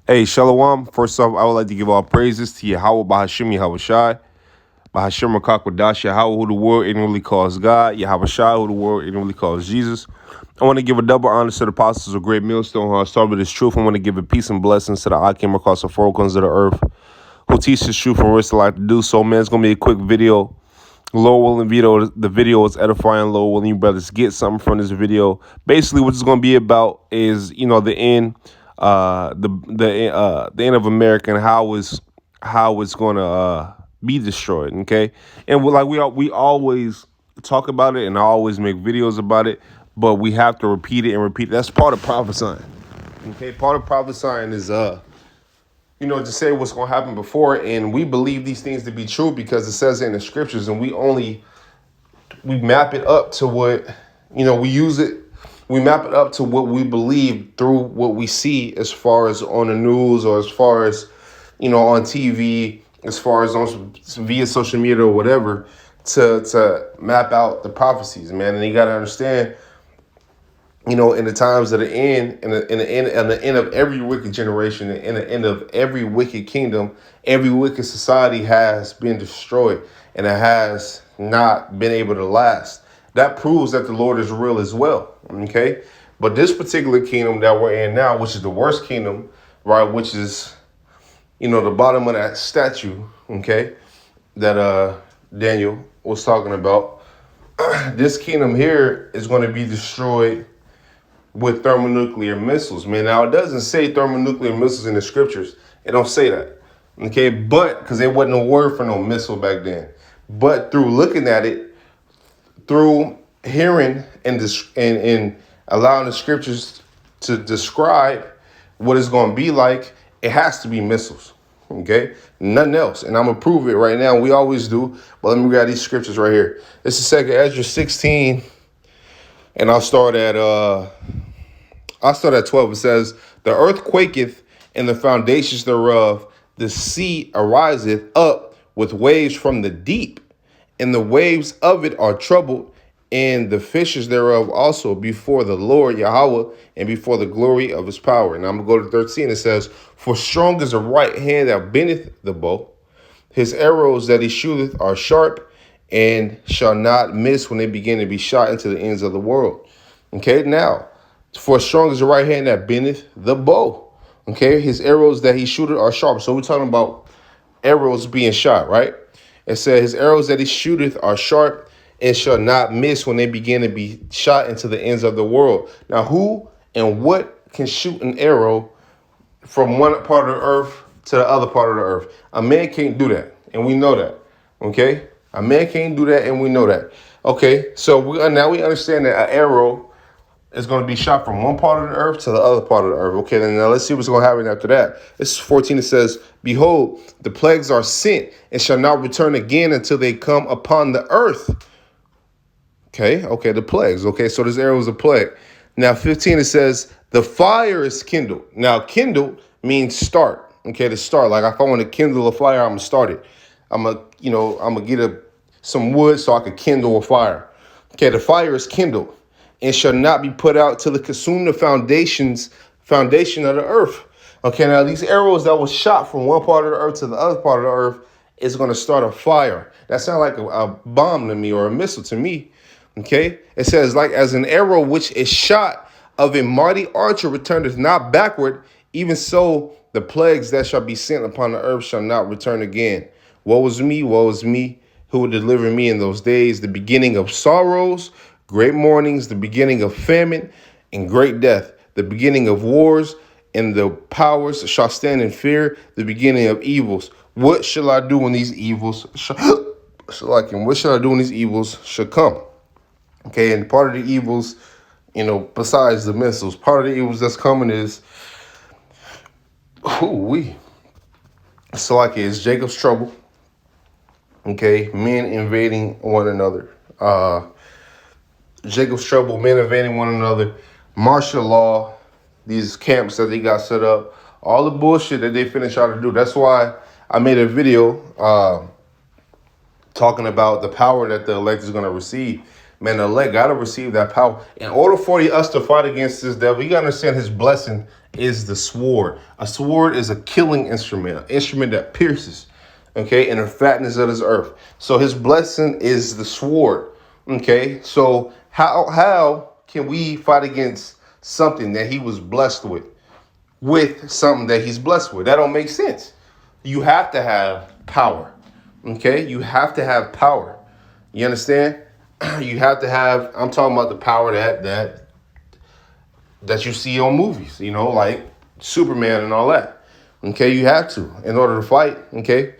Hey, Shalom. First off, I would like to give all praises to Yahweh Bahashim Yahweh Shai, Bahashim Rakakwadash, Yahweh, who the world ignorantly calls God, Yahweh Shai, who the world ignorantly calls Jesus. I want to give a double honor to the apostles of Great Millstone who are started with this truth. I want to give a peace and blessings to the Akim across the four corners of the earth who teach this truth and risk a lot to do so. Man, it's going to be a quick video. Lord willing, the video is edifying. Lord willing, you brothers get something from this video. Basically, what it's going to be about is, the end, the end of America and how it's going to be destroyed. Okay, and we always talk about it and I always make videos about it, but we have to repeat it and repeat it. That's part of prophesying. Okay, part of prophesying is to say what's going to happen before, and we believe these things to be true because it says it in the scriptures, and we map it up to what, we use it, we map it up to what we believe through what we see as far as on the news or as far as, on TV, as far as on via social media or whatever, to map out the prophecies, man. And you got to understand, in the times of the end, in the end of every wicked generation, in the end of every wicked kingdom, every wicked society has been destroyed, and it has not been able to last. That proves that the Lord is real as well. Okay, but this particular kingdom that we're in now, which is the worst kingdom, right? Which is, the bottom of that statue. Okay, that Daniel was talking about. This kingdom here is going to be destroyed with thermonuclear missiles, man. Now, it doesn't say thermonuclear missiles in the scriptures. It don't say that, okay? But, because there wasn't a word for no missile back then. But through looking at it, through hearing and allowing the scriptures to describe what it's going to be like, it has to be missiles, okay? Nothing else. And I'm going to prove it right now. We always do. But let me grab these scriptures right here. This is 2 Ezra 16, and I'll start at 12. It says, the earth quaketh, and the foundations thereof, the sea ariseth up with waves from the deep, and the waves of it are troubled, and the fishes thereof also before the Lord Yahweh, and before the glory of his power. And I'm going to go to 13. It says, for strong is the right hand that bendeth the bow. His arrows that he shooteth are sharp, and shall not miss when they begin to be shot into the ends of the world. Okay, now, for strong is the right hand that bendeth the bow. Okay, his arrows that he shooteth are sharp. So we're talking about arrows being shot, right? It said his arrows that he shooteth are sharp and shall not miss when they begin to be shot into the ends of the world. Now, who and what can shoot an arrow from one part of the earth to the other part of the earth? A man can't do that, and we know that. Okay, a man can't do that, and we know that. Okay, so now we understand that an arrow is going to be shot from one part of the earth to the other part of the earth. Okay, then now let's see what's going to happen after that. This is 14. It says, behold, the plagues are sent and shall not return again until they come upon the earth. Okay, the plagues. Okay, so this arrow is a plague. Now, 15, it says, the fire is kindled. Now, kindled means start. Okay, to start. Like if I want to kindle a fire, I'm going to start it. I'm going to get some wood so I can kindle a fire. Okay, the fire is kindled and shall not be put out till it consume the foundation of the earth. Okay, now these arrows that was shot from one part of the earth to the other part of the earth is going to start a fire. That sounds like a bomb to me, or a missile to me. Okay, it says, like as an arrow which is shot of a mighty archer returneth not backward, even so the plagues that shall be sent upon the earth shall not return again. Woe is me, who will deliver me in those days, the beginning of sorrows, great mournings, the beginning of famine and great death, the beginning of wars, and the powers shall stand in fear, the beginning of evils. What shall I do when these evils what shall I do when these evils shall come? Okay, and part of the evils, besides the missiles, part of the evils that's coming is, it's Jacob's trouble. Okay, men invading one another. Jacob's trouble, men invading one another, martial law, these camps that they got set up, all the bullshit that they finna try to do. That's why I made a video talking about the power that the elect is going to receive. Man, the elect gotta receive that power. In order for us to fight against this devil, you gotta understand his blessing is the sword. A sword is a killing instrument, an instrument that pierces, okay, and the fatness of this earth. So his blessing is the sword. Okay, so how can we fight against something that he was blessed with something that he's blessed with? That don't make sense. You have to have power. Okay, you have to have power. You understand? You have to have. I'm talking about the power that you see on movies. You know, like Superman and all that. Okay, you have to in order to fight. Okay,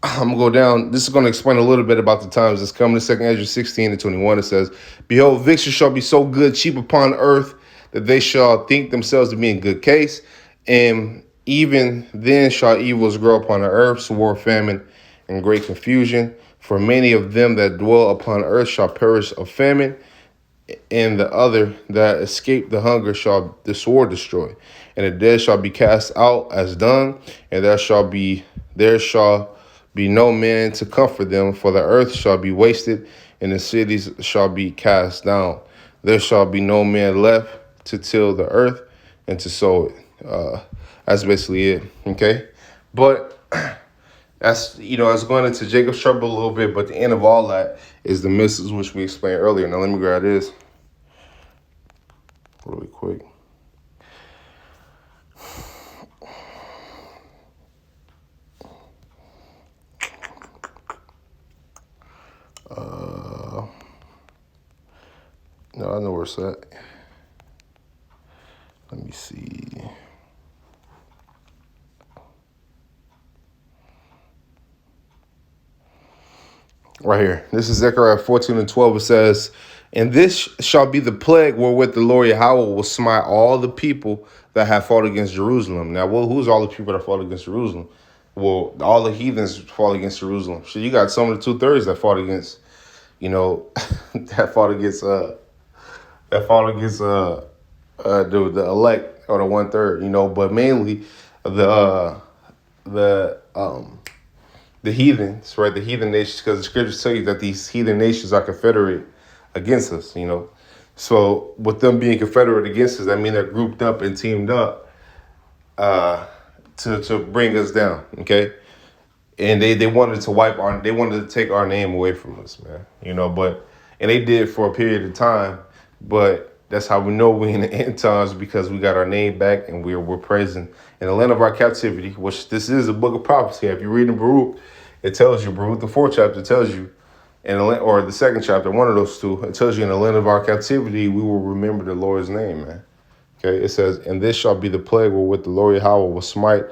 I'm gonna go down. This is gonna explain a little bit about the times that's coming. To 2 Ezra 16:21, it says, "Behold, victory shall be so good, cheap upon earth, that they shall think themselves to be in good case, and even then shall evils grow upon the earth, sword, famine, and great confusion. For many of them that dwell upon earth shall perish of famine, and the other that escape the hunger shall the sword destroy, and the dead shall be cast out as dung, and there shall be no man to comfort them, for the earth shall be wasted, and the cities shall be cast down. There shall be no man left to till the earth and to sow it." That's basically it. Okay, but that's it's going into Jacob's trouble a little bit, but the end of all that is the message which we explained earlier. Now let me grab this really quick. No, I know where it's at. Let me see. Right here. This is Zechariah 14:12. It says, "And this shall be the plague wherewith the Lord Yahweh will smite all the people that have fought against Jerusalem." Now, who's all the people that fought against Jerusalem? Well, all the heathens fought against Jerusalem. So you got some of the 2/3 that fought against, that fought against the elect, or the 1/3, but mainly the the heathens, right? The heathen nations, because the scriptures tell you that these heathen nations are confederate against us. So with them being confederate against us, that means they're grouped up and teamed up to bring us down, okay? And they wanted they wanted to take our name away from us, man. And they did for a period of time, but that's how we know we in the end times, because we got our name back and we're present in the land of our captivity, which this is a book of prophecy. If you read in Baruch, it tells you, Baruch, the 4th chapter tells you, or the 2nd chapter, one of those two, it tells you in the land of our captivity, we will remember the Lord's name, man. Okay, it says, "And this shall be the plague wherewith the Lord Yahweh will smite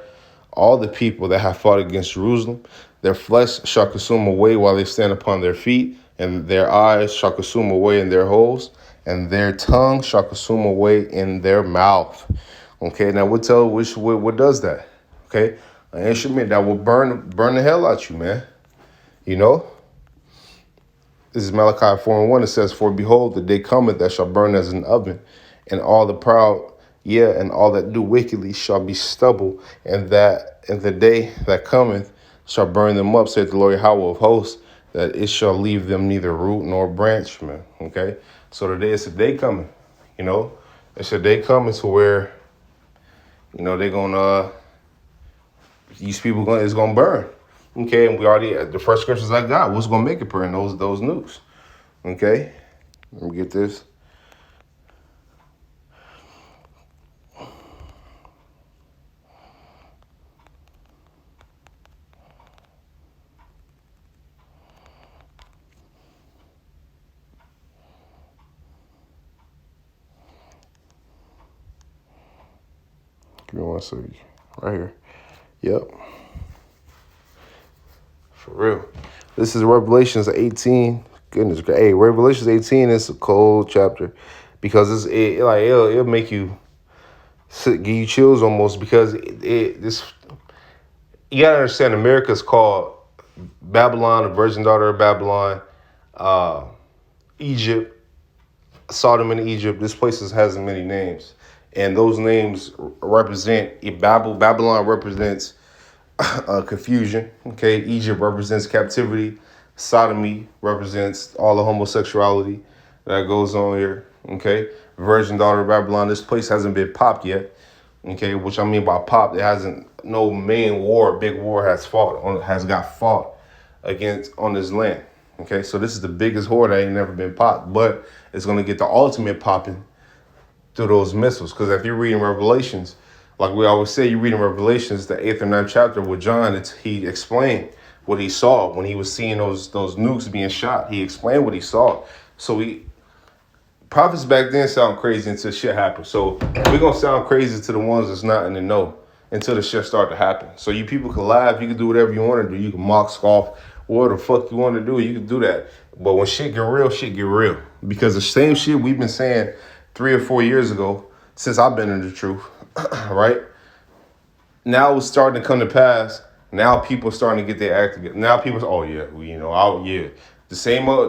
all the people that have fought against Jerusalem. Their flesh shall consume away while they stand upon their feet, and their eyes shall consume away in their holes, and their tongue shall consume away in their mouth." Okay, now what does that? Okay, an instrument that will burn the hell out you, man. This is Malachi 4:1. It says, "For behold, the day cometh that shall burn as an oven, and all the proud, and all that do wickedly shall be stubble, and the day that cometh shall burn them up, saith the Lord Yahweh of hosts, that it shall leave them neither root nor branch," man. Okay, so it's a day coming. It's a day coming to where they're gonna these people it's gonna burn. Okay, and we already, the first scriptures I got, what's gonna make it burn? Those nukes. Okay, let me get this. Give me one second. Right here. Yep. For real. This is Revelations 18. Goodness, hey, Revelations 18 is a cold chapter, because it'll make you give you chills almost, because this, you gotta understand, America's called Babylon, the virgin daughter of Babylon, Egypt, Sodom and Egypt. This place has many names, and those names represent Babylon represents confusion. Okay, Egypt represents captivity. Sodomy represents all the homosexuality. that goes on here. Okay, Virgin Daughter of Babylon. This place hasn't been popped yet. Okay, which I mean by pop, it hasn't. No main war, big war has got fought against on this land. Okay, so this is the biggest whore that ain't never been popped, but it's gonna get the ultimate popping through those missiles. Because if you're reading Revelations, like we always say, you read in Revelations, the 8th or 9th chapter with John, he explained what he saw when he was seeing those nukes being shot. He explained what he saw. So prophets back then sound crazy until shit happens. So we're gonna sound crazy to the ones that's not in the know until the shit start to happen. So you people can laugh, you can do whatever you want to do. You can mock, scoff, whatever the fuck you want to do, you can do that. But when shit get real. Because the same shit we've been saying 3 or 4 years ago, since I've been in the truth, right? Now it's starting to come to pass. Now people are starting to get their act together. Now people say, oh yeah, The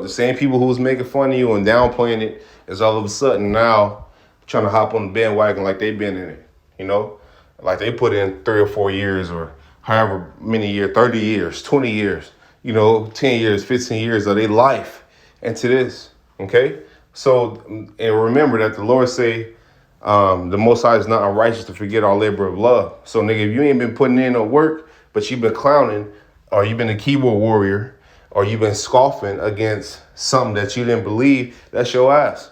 same people who was making fun of you and downplaying it is all of a sudden now trying to hop on the bandwagon like they've been in it, Like they put in 3 or 4 years or however many years, 30 years, 20 years, 10 years, 15 years of their life into this, okay? So, and remember that the Lord say, the Most High is not unrighteous to forget our labor of love. So, nigga, if you ain't been putting in no work, but you've been clowning, or you've been a keyboard warrior, or you've been scoffing against something that you didn't believe, that's your ass.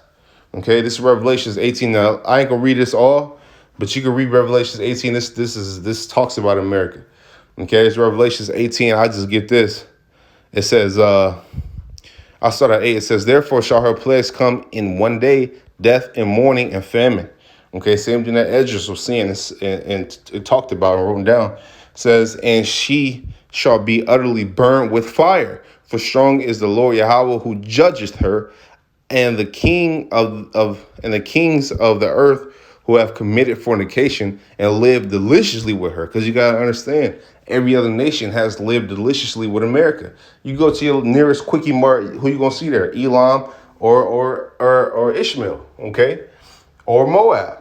Okay, this is Revelations 18. Now, I ain't gonna read this all, but you can read Revelations 18. This talks about America. Okay, it's Revelations 18. I just get this. It says, I'll start at 8. It says, therefore shall her plagues come in one day, death and mourning and famine. Okay, same thing that Esdras was seeing and it talked about and wrote down. It says, and she shall be utterly burned with fire. For strong is the Lord Yahweh who judgeth her, and the kings of the earth who have committed fornication and lived deliciously with her. Because you gotta understand, every other nation has lived deliciously with America. You go to your nearest Quickie Mart, who you gonna see there? Elam or Ishmael, okay, or Moab.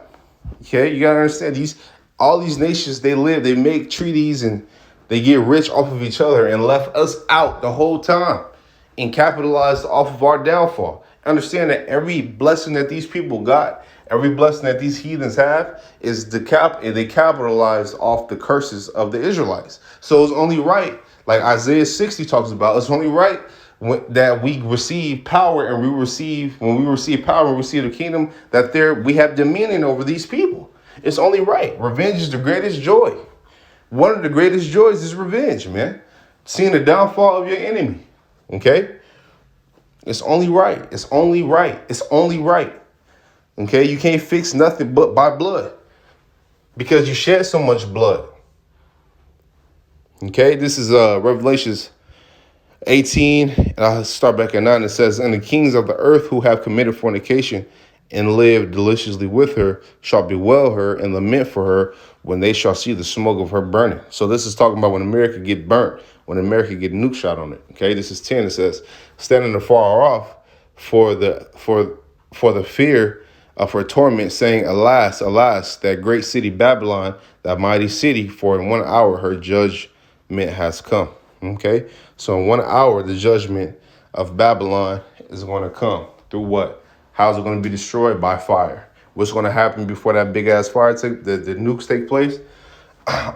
Okay, you gotta understand all these nations, they make treaties and they get rich off of each other and left us out the whole time and capitalized off of our downfall. Understand that every blessing that these people got, every blessing that these heathens have is they capitalize off the curses of the Israelites. So it's only right, like Isaiah 60 talks about, it's only right that we receive power and when we receive power and receive the kingdom, that we have dominion over these people. It's only right. Revenge is the greatest joy. One of the greatest joys is revenge, man. Seeing the downfall of your enemy. Okay? It's only right. It's only right. It's only right. Okay? You can't fix nothing but by blood. Because you shed so much blood. Okay? This is Revelations 18. And I'll start back at 9. It says, and the kings of the earth who have committed fornication and lived deliciously with her shall bewail her and lament for her when they shall see the smoke of her burning. So this is talking about when America get burnt, when America get nuke shot on it. Okay, this is 10. It says, standing afar off for the fear of her torment, saying, alas, alas, that great city Babylon, that mighty city, for in 1 hour her judgment has come. Okay, so in 1 hour the judgment of Babylon is going to come. Through what? How's it going to be destroyed? By fire. What's going to happen before that big ass fire the nukes take place?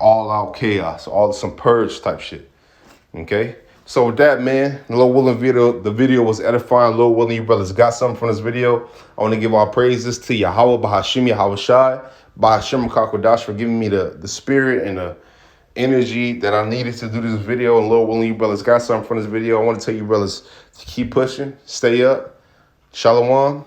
All out chaos, some purge type shit. Okay. So with that, man, Lord willing, the video was edifying. Lord willing, you brothers got something from this video. I want to give our praises to Yahweh, Bahashim, Yahweh Shai, Bahashim Kakodash for giving me the spirit and the energy that I needed to do this video. And Lord willing, you brothers got something from this video. I want to tell you brothers to keep pushing, stay up. Shalom.